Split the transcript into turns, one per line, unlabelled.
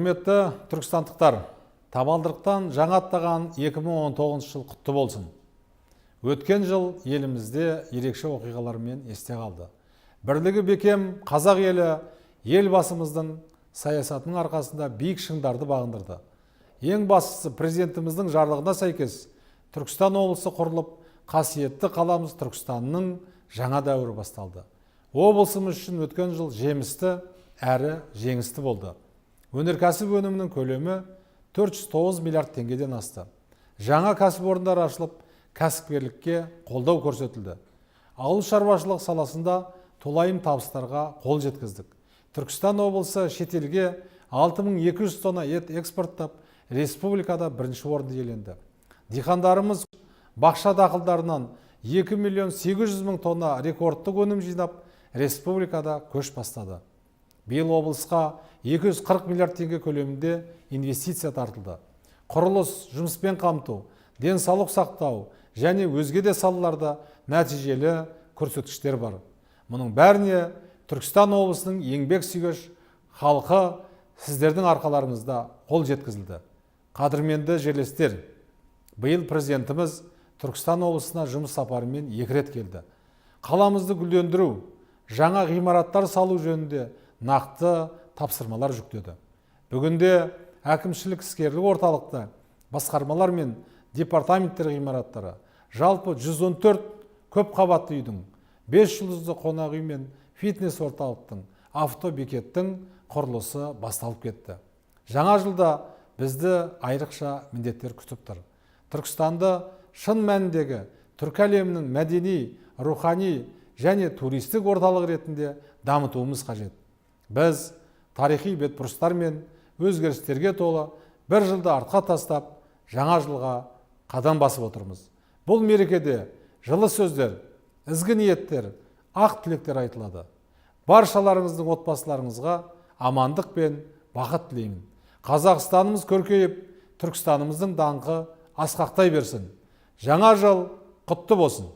Құрметті түркістандықтар, табалдырықтан жаңа аттаған 2019 жыл құтты болсын. Өткен жыл елімізде ерекше оқиғалармен есте қалды. Бірлігі бекем қазақ елі елбасымыздың саясатының арқасында биік шыңдарды бағындырды. Ең бастысы президентіміздің жарлығына сәйкес Түркістан облысы құрылып, қасиетті қаламыз Түркістанның жаңа дәуірі басталды. Облысымыз үшін өткен жыл жемісті әрі жеңісті болды. Өнеркәсіп өнімінің көлемі 409 миллиард теңгеден асты. Жаңа кәсіпорындар ашылып, кәсіпкерлікке қолдау көрсетілді. Ауыл шаруашылық саласында толайым табыстарға қол жеткіздік. Түркістан облысы шетелге 6200 тонна ет экспорттап, республикада бірінші орынды иеленді. Диқандарымыз бақша дақылдарынан 2 миллион 800 мың тонна рекордтық өнім жинап, республикада көш бастады. Биыл облысқа 240 миллиард теңге көлемінде инвестиция тартылды. Құрылыс, жұмыспен қамту, денсаулық сақтау және өзге де салаларда нәтижелі көрсеткіштер бар. Мұның бәріне Түркістан облысының еңбек сүйгіш халқы сіздердің арқаларыңызда қол жеткізілді. Қадірменді жерлестер, биыл президентіміз Түркістан облысына жұмыс сапарымен 2 рет келді. Қаламызды гүлдендіру, жаңа ғимараттар салу жөнінде нақты тапсырмалар жүктеді. Бүгінде әкімшілік іскерлік орталықта басқармалар мен департаменттер ғимараттары, жалпы 114 көп қабатты үйдің, 5 жұлдызды қонақ үй мен фитнес орталықтың, автобекеттің құрылысы басталып кетті. Жаңа жылда бізді айрықша міндеттер күтіп тұр. Түркістанды шын мәніндегі түркі әлемінің мәдени, рухани және туристік орталық ретінде дамытуымыз қажет. Біз тарихи бетбұрыстар мен өзгерістерге толы бір жылды артқа тастап, жаңа жылға қадам басып отырмыз. Бұл мерекеде жылы сөздер, ізгі ниеттер, ақ тілектер айтылады. Баршаларыңыздың отбасыларыңызға амандық пен бақыт тілеймін. Қазақстанымыз көркейіп, Түркістанымыздың даңқы асқақтай берсін. Жаңа жыл құтты болсын.